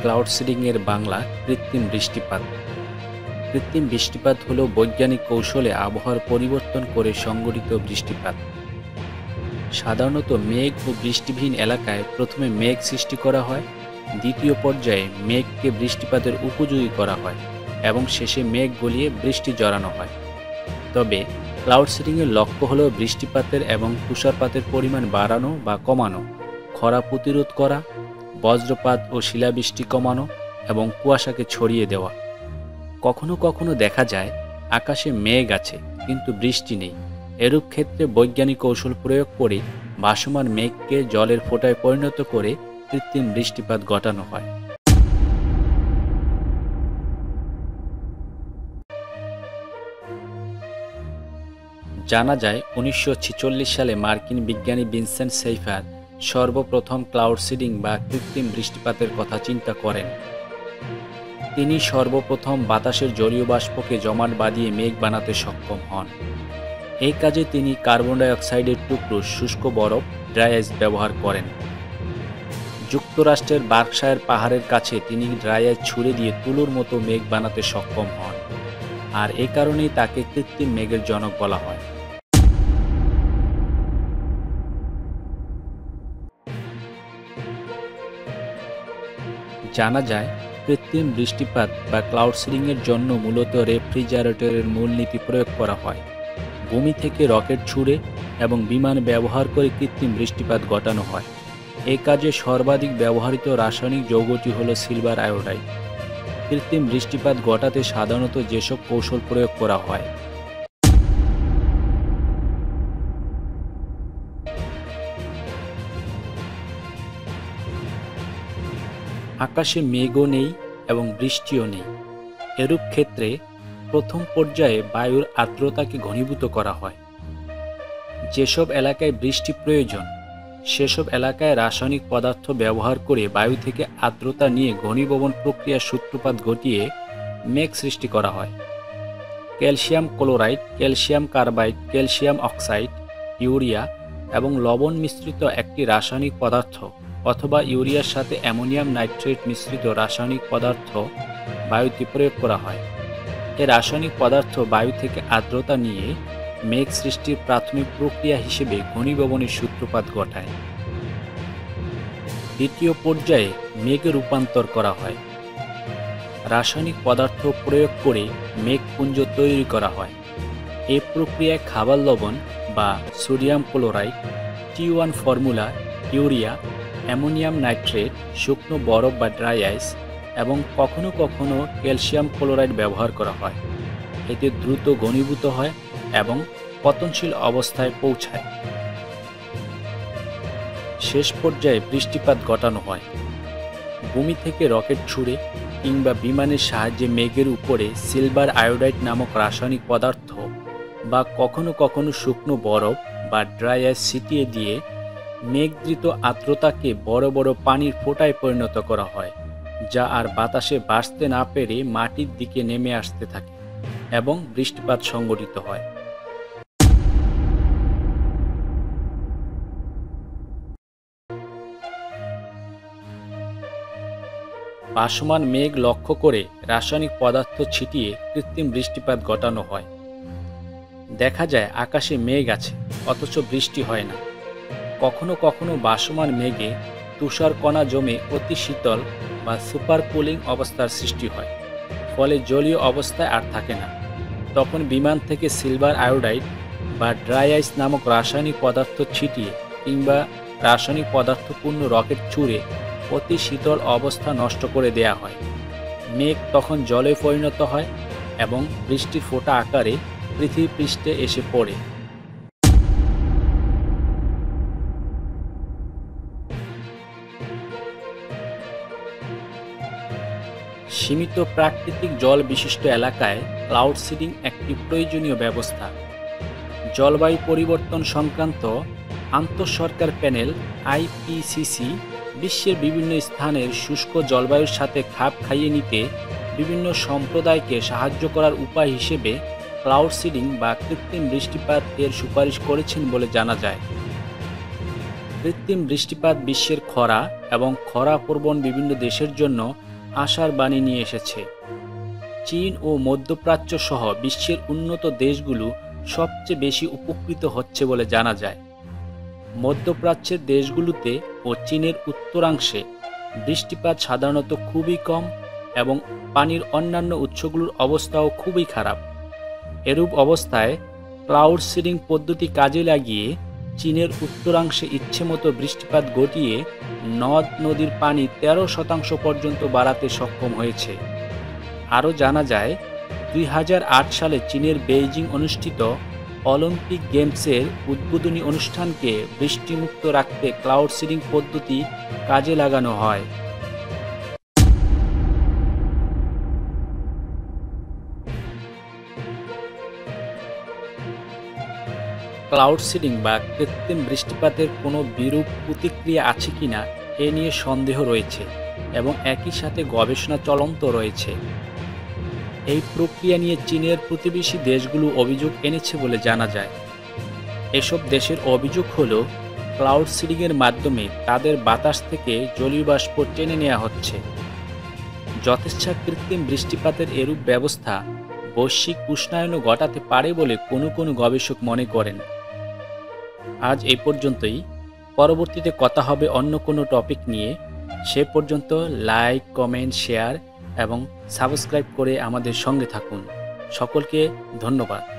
Cloud seeding এর বাংলা কৃত্রিম বৃষ্টিপাত। কৃত্রিম বৃষ্টিপাত হলো বৈজ্ঞানিক কৌশলে আবহাওয়ার পরিবর্তন করে সংঘটিত বৃষ্টিপাত। সাধারণত মেঘ ও বৃষ্টিবিহীন এলাকায় প্রথমে মেঘ সৃষ্টি করা হয়, দ্বিতীয় পর্যায়ে মেঘকে বৃষ্টিপাতের উপযোগী করা হয় এবং শেষে মেঘ গলিয়ে বৃষ্টি জড়ানো হয়। তবে ক্লাউড সিডিংয়ের লক্ষ্য হলো বৃষ্টিপাতের এবং তুষারপাতের পরিমাণ বাড়ানো বা কমানো, খরা প্রতিরোধ করা, বজ্রপাত ও শিলাবৃষ্টি কমানো এবং কুয়াশাকে ছড়িয়ে দেওয়া। কখনো কখনো দেখা যায় আকাশে মেঘ আছে কিন্তু বৃষ্টি নেই। এরূপ ক্ষেত্রে বৈজ্ঞানিক কৌশল প্রয়োগ করে ভাসমান মেঘকে জলের ফোঁটায় পরিণত করে কৃত্রিম বৃষ্টিপাত ঘটানো হয়। জানা যায় 1946 সালে মার্কিন বিজ্ঞানী ভিনসেন্ট শেফার সর্বপ্রথম ক্লাউড সিডিং বা কৃত্রিম বৃষ্টিপাতের কথা চিন্তা করেন। তিনি সর্বপ্রথম বাতাসের জলীয় বাষ্পকে জমাট বাঁধিয়ে মেঘ বানাতে সক্ষম হন। এই কাজে তিনি কার্বন ডাই অক্সাইডের টুকরো, শুষ্ক বরফ, ড্রাই আইস ব্যবহার করেন। যুক্তরাষ্ট্রের বার্কশায়ার পাহাড়ের কাছে তিনি ড্রাই আইস ছুড়ে দিয়ে তুলোর মতো মেঘ বানাতে সক্ষম হন, আর এ কারণেই তাকে কৃত্রিম মেঘের জনক বলা হয়। জানা যায় কৃত্রিম বৃষ্টিপাত বা ক্লাউড সিডিংয়ের জন্য মূলত রেফ্রিজারেটরের মূলনীতি প্রয়োগ করা হয়। ভূমি থেকে রকেট ছুড়ে এবং বিমান ব্যবহার করে কৃত্রিম বৃষ্টিপাত ঘটানো হয়। এই কাজে সর্বাধিক ব্যবহৃত রাসায়নিক যৌগটি হল সিলভার আয়োডাইড। কৃত্রিম বৃষ্টিপাত ঘটাতে সাধারণত যেসব কৌশল প্রয়োগ করা হয়: আকাশে মেঘও নেই এবং বৃষ্টিও নেই। এরূপ ক্ষেত্রে প্রথম পর্যায়ে বায়ুর আর্দ্রতাকে ঘনীভূত করা হয়। যেসব এলাকায় বৃষ্টি প্রয়োজন সেসব এলাকায় রাসায়নিক পদার্থ ব্যবহার করে বায়ু থেকে আর্দ্রতা নিয়ে ঘনীভবন প্রক্রিয়ার সূত্রপাত ঘটিয়ে মেঘ সৃষ্টি করা হয়। Calcium chloride, calcium carbide, calcium oxide, urea এবং লবণ মিশ্রিত একটি রাসায়নিক পদার্থ অথবা ইউরিয়ার সাথে অ্যামোনিয়াম নাইট্রেট মিশ্রিত রাসায়নিক পদার্থ বায়ুতে প্রয়োগ করা হয়। এই রাসায়নিক পদার্থ বায়ু থেকে আর্দ্রতা নিয়ে মেঘ সৃষ্টির প্রাথমিক প্রক্রিয়া হিসেবে ঘনীভবনের সূত্রপাত ঘটায়। দ্বিতীয় পর্যায়ে মেঘে রূপান্তর করা হয়। রাসায়নিক পদার্থ প্রয়োগ করে মেঘপুঞ্জ তৈরি করা হয়। এই প্রক্রিয়ায় খাবার লবণ বা sodium chloride, T1 formula, urea, ammonium nitrate, শুকনো বরফ বা ড্রাই আইস এবং কখনো কখনো ক্যালসিয়াম ক্লোরাইড ব্যবহার করা হয়। এতে দ্রুত ঘনীভূত হয় এবং পতনশীল অবস্থায় পৌঁছায়। শেষ পর্যায়ে বৃষ্টিপাত ঘটানো হয়। ভূমি থেকে রকেট ছুড়ে কিংবা বিমানের সাহায্যে মেঘের উপরে সিলভার আয়োডাইড নামক রাসায়নিক পদার্থ বা কখনো কখনো শুকনো বরফ বা ড্রাই আইস ছিটিয়ে দিয়ে মেঘদৃত আর্দ্রতাকে বড় বড় পানির ফোঁটায় পরিণত করা হয়, যা আর বাতাসে ভাসতে না পেরে মাটির দিকে নেমে আসতে থাকে এবং বৃষ্টিপাত সংঘটিত হয়। ভাসমান মেঘ লক্ষ্য করে রাসায়নিক পদার্থ ছিটিয়ে কৃত্রিম বৃষ্টিপাত ঘটানো হয়। দেখা যায় আকাশে মেঘ আছে অথচ বৃষ্টি হয় না। কখনো কখনো ভাসমান মেঘে তুষার কণা জমে অতি শীতল বা সুপার কুলিং অবস্থার সৃষ্টি হয়, ফলে জলীয় অবস্থায় আর থাকে না। তখন বিমান থেকে সিলভার আয়োডাইড বা ড্রাই আইস নামক রাসায়নিক পদার্থ ছিটিয়ে কিংবা রাসায়নিক পদার্থপূর্ণ রকেট ছুড়ে অতি শীতল অবস্থা নষ্ট করে দেয়া হয়। মেঘ তখন জলে পরিণত হয় এবং বৃষ্টির ফোঁটা আকারে পৃথিবী পৃষ্ঠে এসে পড়ে। সীমিত প্রাকৃতিক জল বিশিষ্ট এলাকায় ক্লাউড সিডিং একটি প্রয়োজনীয় ব্যবস্থা। জলবায়ু পরিবর্তন সংক্রান্ত আন্তঃসরকার প্যানেল IPCC বিশ্বের বিভিন্ন স্থানের শুষ্ক জলবায়ুর সাথে খাপ খাইয়ে নিতে বিভিন্ন সম্প্রদায়কে সাহায্য করার উপায় হিসেবে ক্লাউড সিডিং বা কৃত্রিম বৃষ্টিপাত এর সুপারিশ করেছেন বলে জানা যায়। কৃত্রিম বৃষ্টিপাত বিশ্বের খরা এবং খরা প্রবণ বিভিন্ন দেশের জন্য আশার বাণী নিয়ে এসেছে। চীন ও মধ্যপ্রাচ্য সহ বিশ্বের উন্নত দেশগুলো সবচেয়ে বেশি উপকৃত হচ্ছে বলে জানা যায়। মধ্যপ্রাচ্যের দেশগুলোতে ও চীনের উত্তরাংশে বৃষ্টিপাত সাধারণত খুবই কম এবং পানির অন্যান্য উৎসগুলোর অবস্থাও খুবই খারাপ। এরূপ অবস্থায় ক্লাউড সিডিং পদ্ধতি কাজে লাগিয়ে চীনের উত্তরাংশে ইচ্ছেমতো বৃষ্টিপাত ঘটিয়ে নদ নদীর পানি 13% পর্যন্ত বাড়াতে সক্ষম হয়েছে। আরও জানা যায় 2008 সালে চীনের বেইজিং অনুষ্ঠিত অলিম্পিক গেমসের উদ্বোধনী অনুষ্ঠানকে বৃষ্টিমুক্ত রাখতে ক্লাউড সিডিং পদ্ধতি কাজে লাগানো হয়। ক্লাউড সিডিং বা কৃত্রিম বৃষ্টিপাতের কোনো বিরূপ প্রতিক্রিয়া আছে কিনা এ নিয়ে সন্দেহ রয়েছে এবং একই সাথে গবেষণা চলন্ত রয়েছে। এই প্রক্রিয়া নিয়ে চীনের প্রতিবেশী দেশগুলো অভিযোগ এনেছে বলে জানা যায়। এসব দেশের অভিযোগ হলো ক্লাউড সিডিংয়ের মাধ্যমে তাদের বাতাস থেকে জলীয় বাষ্প টেনে নেওয়া হচ্ছে। যথেচ্ছা কৃত্রিম বৃষ্টিপাতের এরূপ ব্যবস্থা বৈশ্বিক উষ্ণায়নও ঘটাতে পারে বলে কোনো গবেষক মনে করেন। আজ এই পর্যন্তই। পরবর্তীতে কথা হবে অন্য কোনো টপিক নিয়ে। সে পর্যন্ত লাইক, কমেন্ট, শেয়ার এবং সাবস্ক্রাইব করে আমাদের সঙ্গে থাকুন। সকলকে ধন্যবাদ।